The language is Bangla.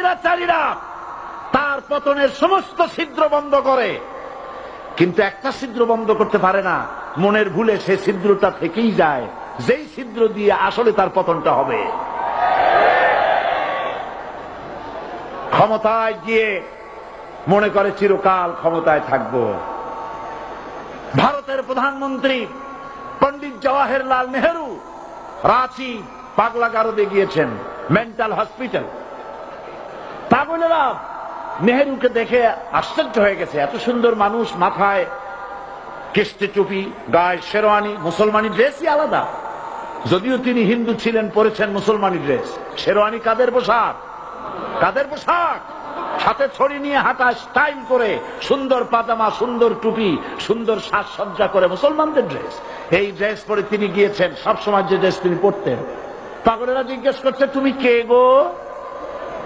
স্বৈরাচারীরা তার পতনের সমস্ত ছিদ্র বন্ধ করে, কিন্তু একটা ছিদ্র বন্ধ করতে পারে না। মনের ভুলে সে ছিদ্রটা থেকেই যায়, যেই ছিদ্র দিয়ে আসলে তার পতনটা হবে। ক্ষমতায় গিয়ে মনে করে চিরকাল ক্ষমতায় থাকবো। ভারতের প্রধানমন্ত্রী পণ্ডিত জওয়াহরলাল নেহেরু রাঁচি পাগলাগারদে গিয়েছেন, মেন্টাল হসপিটাল। পাগলেরা নেহেরুকে দেখে আশ্চর্য হয়ে গেছে, এত সুন্দর মানুষ, মাথায় কিস্তি টুপি, গায়ে শেরওয়ানি, মুসলমানি ড্রেসই আলাদা। যদিও তিনি হিন্দু ছিলেন, পরেছেন মুসলমানি ড্রেস। শেরওয়ানি কাদের পোশাক? কাদের পোশাক? হাতে ছড়ি নিয়ে হাঁটা, স্টাইল করে, সুন্দর পাজামা, সুন্দর টুপি, সুন্দর সাজসজ্জা করে, মুসলমানদের ড্রেস। এই ড্রেস পরে তিনি গিয়েছেন, সবসময় যে ড্রেস তিনি পরতেন। পাগলেরা জিজ্ঞেস করছে, তুমি কে গো?